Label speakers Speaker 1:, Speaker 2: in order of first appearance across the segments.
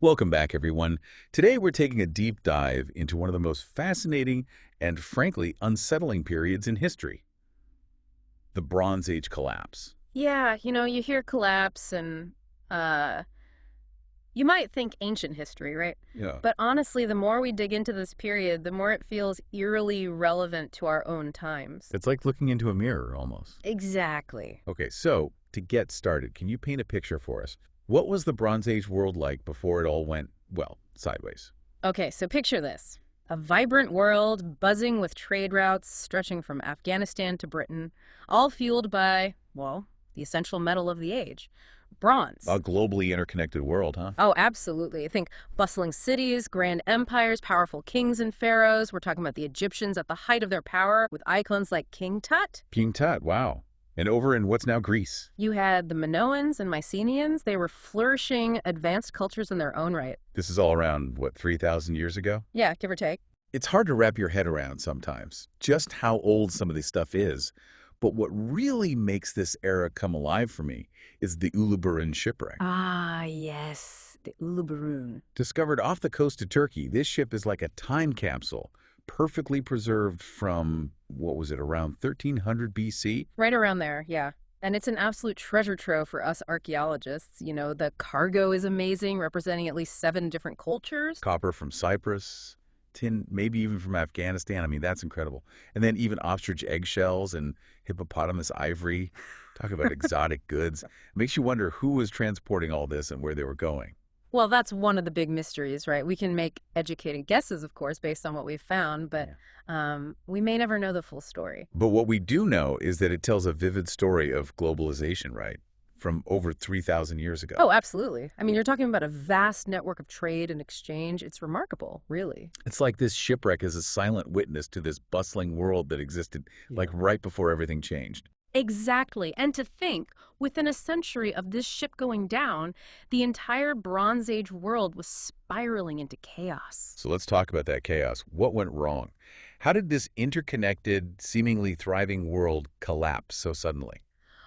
Speaker 1: Welcome back, everyone. Today we're taking a deep dive into one of the most fascinating and frankly unsettling periods in history, the Bronze Age collapse.
Speaker 2: Yeah, you hear collapse and uh you might think ancient history, right?
Speaker 1: Yeah.
Speaker 2: But honestly, the more we dig into this period, the more it feels eerily relevant to our own times.
Speaker 1: It's like looking into a mirror almost.
Speaker 2: Exactly.
Speaker 1: Okay, so to get started, can you paint a picture for us? What was the Bronze Age world like before it all went, well, sideways?
Speaker 2: Okay, so picture this. A vibrant world buzzing with trade routes stretching from Afghanistan to Britain, all fueled by, well, the essential metal of the age, bronze.
Speaker 1: A globally interconnected world, huh?
Speaker 2: Oh, absolutely. I think bustling cities, grand empires, powerful kings and pharaohs. We're talking about the Egyptians at the height of their power with icons like King Tut.
Speaker 1: King Tut, wow. And over in what's now Greece.
Speaker 2: You had the Minoans and Mycenaeans. They were flourishing, advanced cultures in their own right.
Speaker 1: This is all around, what, 3,000 years ago?
Speaker 2: Yeah, give or take.
Speaker 1: It's hard to wrap your head around sometimes just how old some of this stuff is. But what really makes this era come alive for me is the Uluburun shipwreck.
Speaker 2: Ah, yes, the Uluburun.
Speaker 1: Discovered off the coast of Turkey, this ship is like a time capsule, perfectly preserved from, what was it, around 1300 BC?
Speaker 2: Right around there, yeah. And it's an absolute treasure trove for us archaeologists. The cargo is amazing, representing at least 7 different cultures.
Speaker 1: Copper from Cyprus, tin, maybe even from Afghanistan. I mean, that's incredible. And then even ostrich eggshells and hippopotamus ivory. Talk about exotic goods. It makes you wonder who was transporting all this and where they were going.
Speaker 2: Well, that's one of the big mysteries, right? We can make educated guesses, of course, based on what we've found, but we may never know the full story.
Speaker 1: But what we do know is that it tells a vivid story of globalization, right? From over 3,000 years ago.
Speaker 2: Oh, absolutely. I mean, you're talking about a vast network of trade and exchange. It's remarkable, really.
Speaker 1: It's like this shipwreck is a silent witness to this bustling world that existed like right before everything changed.
Speaker 2: Exactly. And to think, within a century of this ship going down, the entire Bronze Age world was spiraling into chaos.
Speaker 1: So let's talk about that chaos. What went wrong? How did this interconnected, seemingly thriving world collapse so suddenly?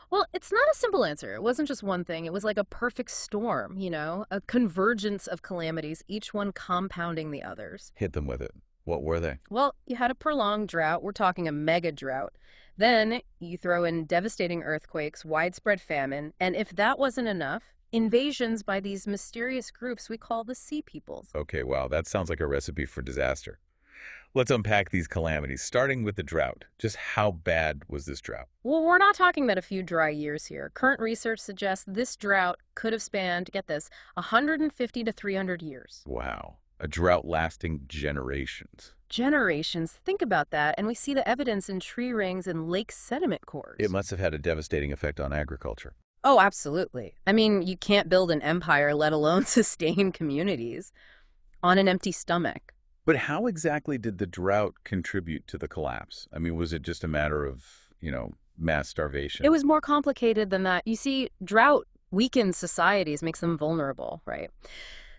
Speaker 2: Well, it's not a simple answer. It wasn't just one thing. It was like a perfect storm, a convergence of calamities, each one compounding the others.
Speaker 1: Hit them with it. What were they?
Speaker 2: Well, you had a prolonged drought. We're talking a mega drought. Then you throw in devastating earthquakes, widespread famine, and if that wasn't enough, invasions by these mysterious groups we call the Sea Peoples.
Speaker 1: Okay, wow, that sounds like a recipe for disaster. Let's unpack these calamities, starting with the drought. Just how bad was this drought?
Speaker 2: Well, we're not talking about a few dry years here. Current research suggests this drought could have spanned, get this, 150 to 300 years.
Speaker 1: Wow, a drought lasting generations.
Speaker 2: Generations. Think about that, and we see the evidence in tree rings and lake sediment cores.
Speaker 1: It must have had a devastating effect on agriculture.
Speaker 2: Oh, absolutely. I mean, you can't build an empire, let alone sustain communities, on an empty stomach.
Speaker 1: But how exactly did the drought contribute to the collapse? I mean, was it just a matter of, mass starvation?
Speaker 2: It was more complicated than that. You see, drought weakens societies, makes them vulnerable, right?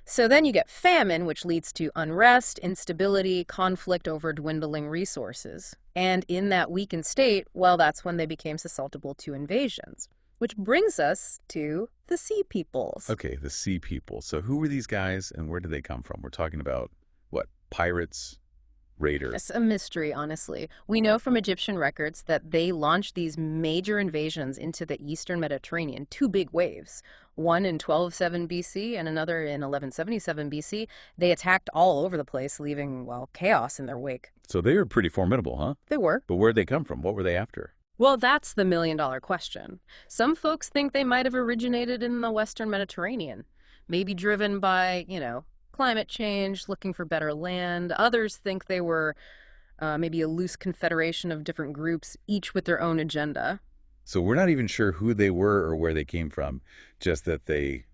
Speaker 2: So then you get famine, which leads to unrest, instability, conflict over dwindling resources. And in that weakened state, well, that's when they became susceptible to invasions. Which brings us to the Sea Peoples.
Speaker 1: Okay, the Sea People. So who were these guys and where did they come from? We're talking about, what, pirates, raiders?
Speaker 2: It's a mystery, honestly. We know from Egyptian records that they launched these major invasions into the eastern Mediterranean, 2 big waves. One in 1207 BC and another in 1177 BC. They attacked all over the place, leaving, well, chaos in their wake.
Speaker 1: So they were pretty formidable, huh?
Speaker 2: They were.
Speaker 1: But where'd they come from? What were they after?
Speaker 2: Well, that's the million-dollar question. Some folks think they might have originated in the western Mediterranean, maybe driven by, climate change, looking for better land. Others think they were maybe a loose confederation of different groups, each with their own agenda.
Speaker 1: So we're not even sure who they were or where they came from, just that they,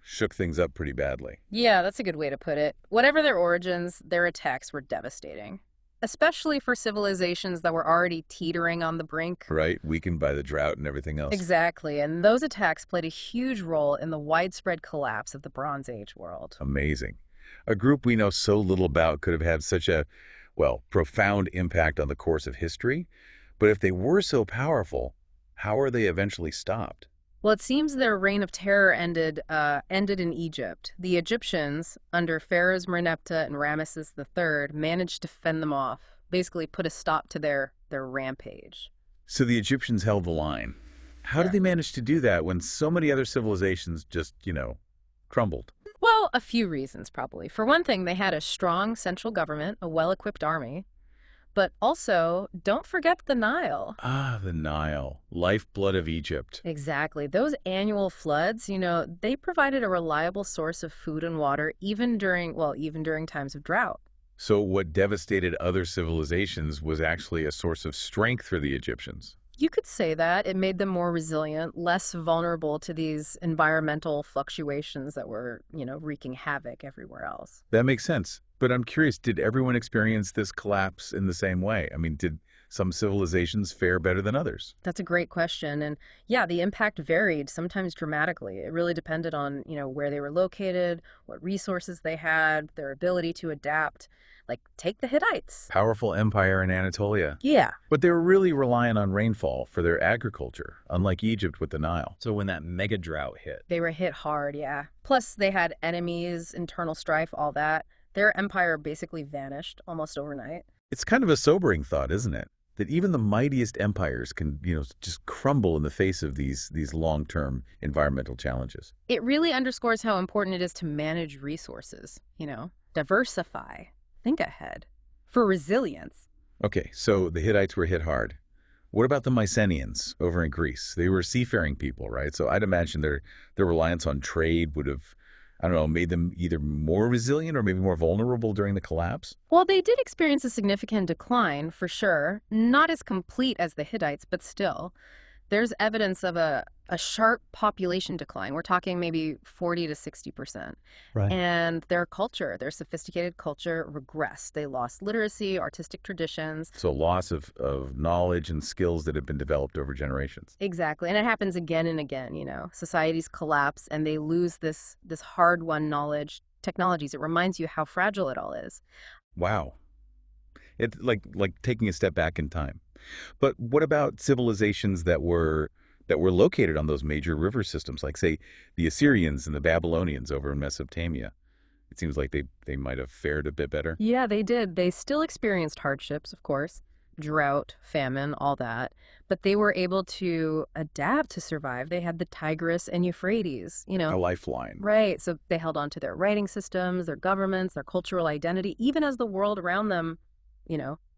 Speaker 1: shook things up pretty badly.
Speaker 2: Yeah, that's a good way to put it. Whatever their origins, their attacks were devastating, especially for civilizations that were already teetering on the brink.
Speaker 1: Right, weakened by the drought and everything else.
Speaker 2: Exactly, and those attacks played a huge role in the widespread collapse of the Bronze Age world.
Speaker 1: Amazing. A group we know so little about could have had such a, well, profound impact on the course of history. But if they were so powerful, how are they eventually stopped?
Speaker 2: Well, it seems their reign of terror ended in Egypt. The Egyptians, under Pharaohs Merneptah and Ramesses III, managed to fend them off, basically put a stop to their rampage.
Speaker 1: So the Egyptians held the line. How did
Speaker 2: Yeah.
Speaker 1: they manage to do that when so many other civilizations just, crumbled?
Speaker 2: Well, a few reasons, probably. For one thing, they had a strong central government, a well-equipped army, but also, don't forget the Nile.
Speaker 1: Ah, the Nile, lifeblood of Egypt.
Speaker 2: Exactly. Those annual floods, they provided a reliable source of food and water even during times of drought.
Speaker 1: So what devastated other civilizations was actually a source of strength for the Egyptians.
Speaker 2: You could say that. It made them more resilient, less vulnerable to these environmental fluctuations that were, wreaking havoc everywhere else.
Speaker 1: That makes sense. But I'm curious, did everyone experience this collapse in the same way? I mean, did some civilizations fare better than others?
Speaker 2: That's a great question. And yeah, the impact varied, sometimes dramatically. It really depended on, where they were located, what resources they had, their ability to adapt. Like, take the Hittites.
Speaker 1: Powerful empire in Anatolia.
Speaker 2: Yeah.
Speaker 1: But they were really reliant on rainfall for their agriculture, unlike Egypt with the Nile.
Speaker 3: So when that mega drought hit,
Speaker 2: They were hit hard, yeah. Plus, they had enemies, internal strife, all that. Their empire basically vanished almost overnight.
Speaker 1: It's kind of a sobering thought, isn't it? That even the mightiest empires can, just crumble in the face of these long-term environmental challenges.
Speaker 2: It really underscores how important it is to manage resources, diversify, think ahead, for resilience.
Speaker 1: Okay, so the Hittites were hit hard. What about the Mycenaeans over in Greece? They were seafaring people, right? So I'd imagine their reliance on trade would have, I don't know, made them either more resilient or maybe more vulnerable during the collapse.
Speaker 2: Well, they did experience a significant decline, for sure. Not as complete as the Hittites, but still. There's evidence of a sharp population decline. We're talking maybe 40 to 60%.
Speaker 1: Right.
Speaker 2: And their culture, their sophisticated culture, regressed. They lost literacy, artistic traditions.
Speaker 1: So loss of knowledge and skills that have been developed over generations.
Speaker 2: Exactly. And it happens again and again, Societies collapse and they lose this hard-won knowledge, technologies. It reminds you how fragile it all is.
Speaker 1: Wow. It's like taking a step back in time. But what about civilizations that were located on those major river systems, like, say, the Assyrians and the Babylonians over in Mesopotamia? It seems like they might have fared a bit better.
Speaker 2: Yeah, they did. They still experienced hardships, of course, drought, famine, all that. But they were able to adapt to survive. They had the Tigris and Euphrates,
Speaker 1: A lifeline.
Speaker 2: Right. So they held on to their writing systems, their governments, their cultural identity, even as the world around them,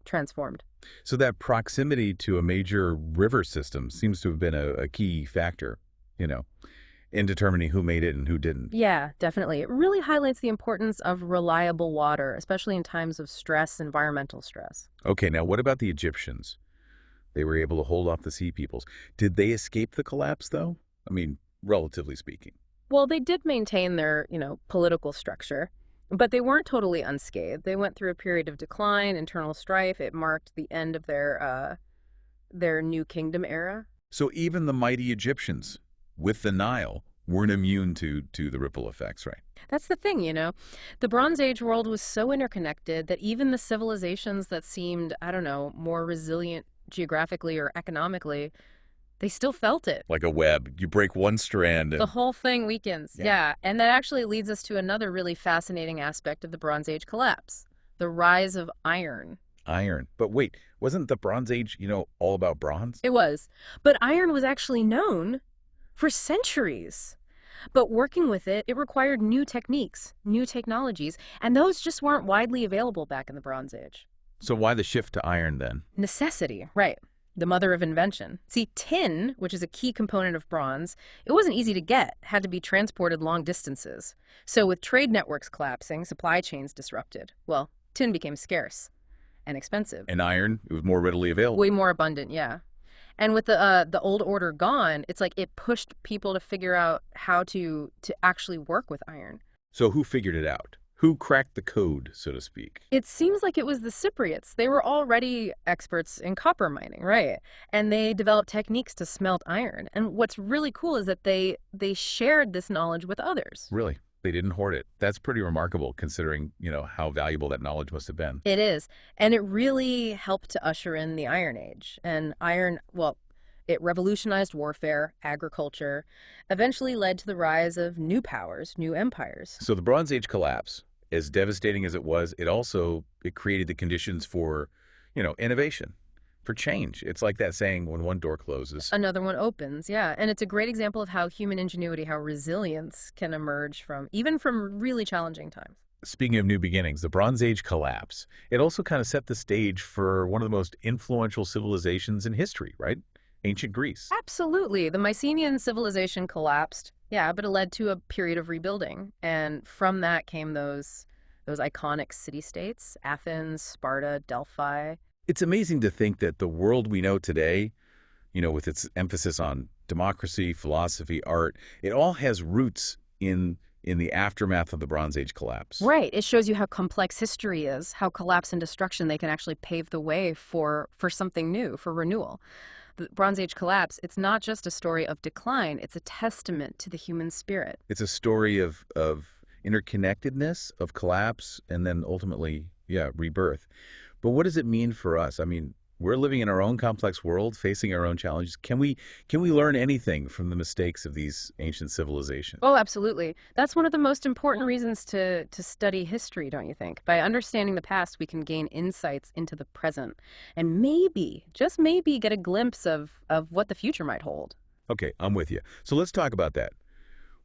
Speaker 2: transformed.
Speaker 1: So that proximity to a major river system seems to have been a key factor, in determining who made it and who didn't.
Speaker 2: Yeah, definitely. It really highlights the importance of reliable water, especially in times of stress, environmental stress.
Speaker 1: Okay, now what about the Egyptians? They were able to hold off the Sea Peoples. Did they escape the collapse, though? I mean, relatively speaking.
Speaker 2: Well, they did maintain their, political structure, but they weren't totally unscathed. They went through a period of decline, internal strife. It marked the end of their New Kingdom era.
Speaker 1: So even the mighty Egyptians, with the Nile, weren't immune to the ripple effects, right?
Speaker 2: That's the thing, The Bronze Age world was so interconnected that even the civilizations that seemed, I don't know, more resilient geographically or economically, they still felt it.
Speaker 1: Like a web. You break one strand and...
Speaker 2: The whole thing weakens.
Speaker 1: Yeah.
Speaker 2: Yeah. And that actually leads us to another really fascinating aspect of the Bronze Age collapse, the rise of iron.
Speaker 1: Iron. But wait, wasn't the Bronze Age, all about bronze?
Speaker 2: It was. But iron was actually known for centuries. But working with it, it required new techniques, new technologies, and those just weren't widely available back in the Bronze Age.
Speaker 1: So why the shift to iron then?
Speaker 2: Necessity, right. The mother of invention. See, tin, which is a key component of bronze, it wasn't easy to get, had to be transported long distances. So with trade networks collapsing, supply chains disrupted, well, tin became scarce and expensive.
Speaker 1: And iron, it was more readily available.
Speaker 2: Way more abundant, yeah. And with the old order gone, it's like it pushed people to figure out how to actually work with iron.
Speaker 1: So who figured it out? Who cracked the code, so to speak?
Speaker 2: It seems like it was the Cypriots. They were already experts in copper mining, right? And they developed techniques to smelt iron. And what's really cool is that they shared this knowledge with others.
Speaker 1: Really? They didn't hoard it. That's pretty remarkable considering, how valuable that knowledge must have been.
Speaker 2: It is. And it really helped to usher in the Iron Age. And iron, well, It revolutionized warfare, agriculture, eventually led to the rise of new powers, new empires.
Speaker 1: So the Bronze Age collapse, as devastating as it was, it created the conditions for, innovation, for change. It's like that saying, when one door closes.
Speaker 2: Another one opens, yeah. And it's a great example of how human ingenuity, how resilience can emerge even from really challenging times.
Speaker 1: Speaking of new beginnings, the Bronze Age collapse, it also kind of set the stage for one of the most influential civilizations in history, right? Ancient Greece.
Speaker 2: Absolutely. The Mycenaean civilization collapsed, yeah, but it led to a period of rebuilding. And from that came those iconic city-states, Athens, Sparta, Delphi.
Speaker 1: It's amazing to think that the world we know today, with its emphasis on democracy, philosophy, art, it all has roots in the aftermath of the Bronze Age collapse.
Speaker 2: Right. It shows you how complex history is, how collapse and destruction, they can actually pave the way for something new, for renewal. The Bronze Age collapse, it's not just a story of decline, it's a testament to the human spirit.
Speaker 1: It's a story of interconnectedness, of collapse, and then ultimately, rebirth. But what does it mean for us? I mean, we're living in our own complex world, facing our own challenges. Can we learn anything from the mistakes of these ancient civilizations?
Speaker 2: Oh, absolutely. That's one of the most important reasons to study history, don't you think? By understanding the past, we can gain insights into the present and maybe, just maybe, get a glimpse of what the future might hold.
Speaker 1: Okay, I'm with you. So let's talk about that.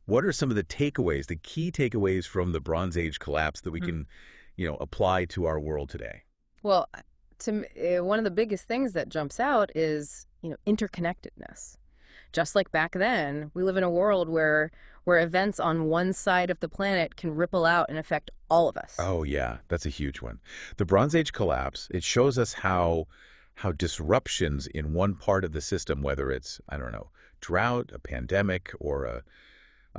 Speaker 1: What are some of the takeaways, the key takeaways from the Bronze Age collapse that we can, apply to our world today?
Speaker 2: Well, one of the biggest things that jumps out is, interconnectedness. Just like back then, we live in a world where events on one side of the planet can ripple out and affect all of us.
Speaker 1: Oh, yeah, that's a huge one. The Bronze Age collapse, it shows us how disruptions in one part of the system, whether it's, I don't know, drought, a pandemic, or a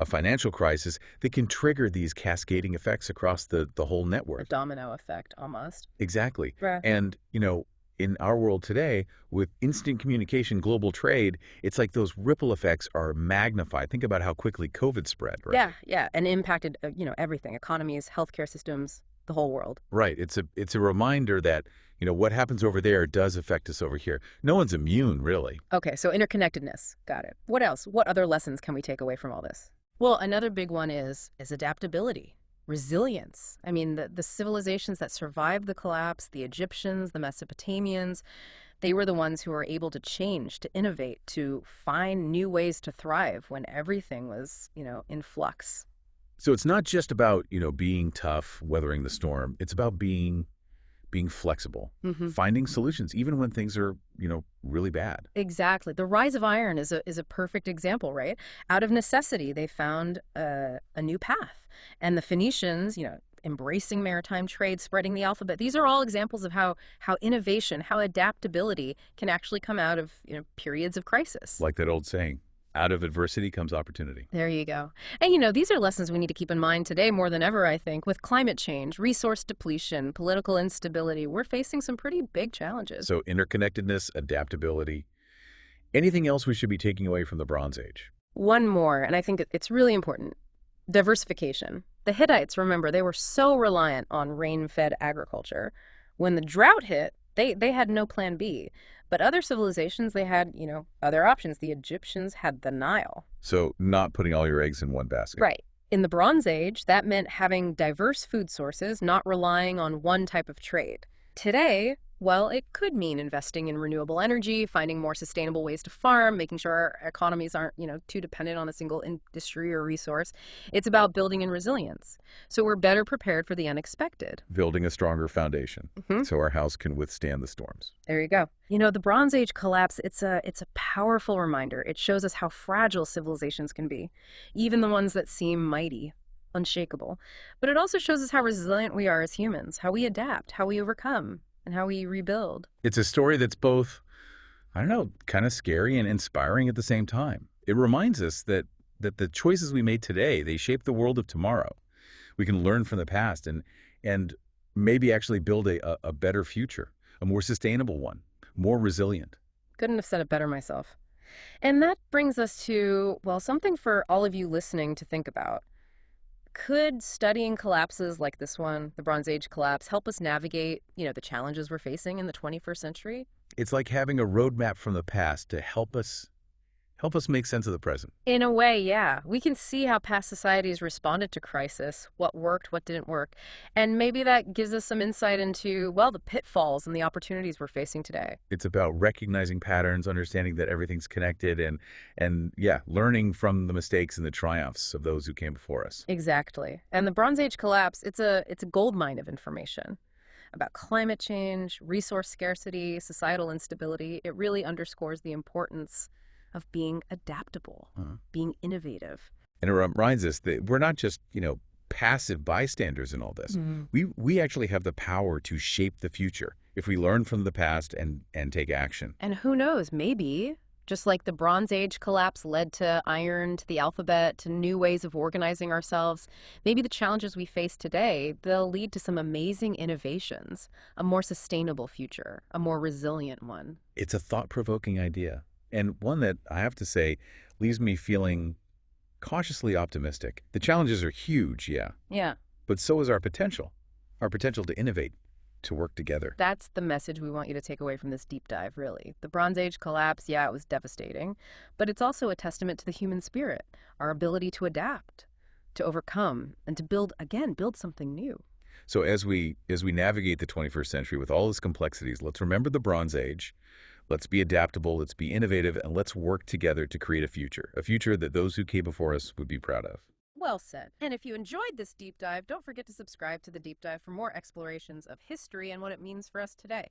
Speaker 1: financial crisis, that can trigger these cascading effects across the whole network.
Speaker 2: A domino effect, almost.
Speaker 1: Exactly.
Speaker 2: Right.
Speaker 1: And, in our world today, with instant communication, global trade, it's like those ripple effects are magnified. Think about how quickly COVID spread, right?
Speaker 2: Yeah, and impacted, everything, economies, healthcare systems, the whole world.
Speaker 1: Right. It's a reminder that, what happens over there does affect us over here. No one's immune, really.
Speaker 2: Okay, so interconnectedness. Got it. What else? What other lessons can we take away from all this? Well, another big one is adaptability, resilience. I mean, the civilizations that survived the collapse, the Egyptians, the Mesopotamians, they were the ones who were able to change, to innovate, to find new ways to thrive when everything was, in flux.
Speaker 1: So it's not just about, being tough, weathering the storm. It's about being flexible, finding solutions, even when things are, really bad.
Speaker 2: Exactly. The rise of iron is a perfect example, right? Out of necessity, they found a new path. And the Phoenicians, embracing maritime trade, spreading the alphabet. These are all examples of how innovation, how adaptability can actually come out of, periods of crisis.
Speaker 1: Like that old saying, out of adversity comes opportunity.
Speaker 2: There you go. And, these are lessons we need to keep in mind today more than ever, I think. With climate change, resource depletion, political instability, we're facing some pretty big challenges.
Speaker 1: So interconnectedness, adaptability. Anything else we should be taking away from the Bronze Age?
Speaker 2: One more, and I think it's really important. Diversification. The Hittites, remember, they were so reliant on rain-fed agriculture. When the drought hit, they had no plan B. But other civilizations, they had, other options. The Egyptians had the Nile.
Speaker 1: So not putting all your eggs in one basket.
Speaker 2: Right. In the Bronze Age, that meant having diverse food sources, not relying on one type of trade. Today, well, it could mean investing in renewable energy, finding more sustainable ways to farm, making sure our economies aren't, too dependent on a single industry or resource. It's about building in resilience. So we're better prepared for the unexpected.
Speaker 1: Building a stronger foundation so our house can withstand the storms.
Speaker 2: There you go. The Bronze Age collapse, it's a powerful reminder. It shows us how fragile civilizations can be, even the ones that seem mighty, unshakable. But it also shows us how resilient we are as humans, how we adapt, how we overcome, and how we rebuild.
Speaker 1: It's a story that's both, I don't know, kind of scary and inspiring at the same time. It reminds us that the choices we made today, they shape the world of tomorrow. We can learn from the past and maybe actually build a better future, a more sustainable one, more resilient.
Speaker 2: Couldn't have said it better myself. And that brings us to, well, something for all of you listening to think about. Could studying collapses like this one, the Bronze Age collapse, help us navigate, the challenges we're facing in the 21st century?
Speaker 1: It's like having a roadmap from the past to help us make sense of the present.
Speaker 2: In a way, yeah. We can see how past societies responded to crisis, what worked, what didn't work. And maybe that gives us some insight into, well, the pitfalls and the opportunities we're facing today.
Speaker 1: It's about recognizing patterns, understanding that everything's connected, and yeah, learning from the mistakes and the triumphs of those who came before us.
Speaker 2: Exactly. And the Bronze Age collapse, it's a gold mine of information about climate change, resource scarcity, societal instability. It really underscores the importance of being adaptable, being innovative.
Speaker 1: And it reminds us that we're not just, passive bystanders in all this. We actually have the power to shape the future if we learn from the past and take action.
Speaker 2: And who knows, maybe, just like the Bronze Age collapse led to iron, to the alphabet, to new ways of organizing ourselves, maybe the challenges we face today, they'll lead to some amazing innovations, a more sustainable future, a more resilient one.
Speaker 1: It's a thought-provoking idea, and one that, I have to say, leaves me feeling cautiously optimistic. The challenges are huge, yeah,
Speaker 2: Yeah.
Speaker 1: but so is our potential to innovate, to work together.
Speaker 2: That's the message we want you to take away from this deep dive, really. The Bronze Age collapse, yeah, it was devastating, but it's also a testament to the human spirit, our ability to adapt, to overcome, and to build something new.
Speaker 1: So as we navigate the 21st century with all its complexities, let's remember the Bronze Age. Let's be adaptable, let's be innovative, and let's work together to create a future that those who came before us would be proud of.
Speaker 2: Well said. And if you enjoyed this deep dive, don't forget to subscribe to the deep dive for more explorations of history and what it means for us today.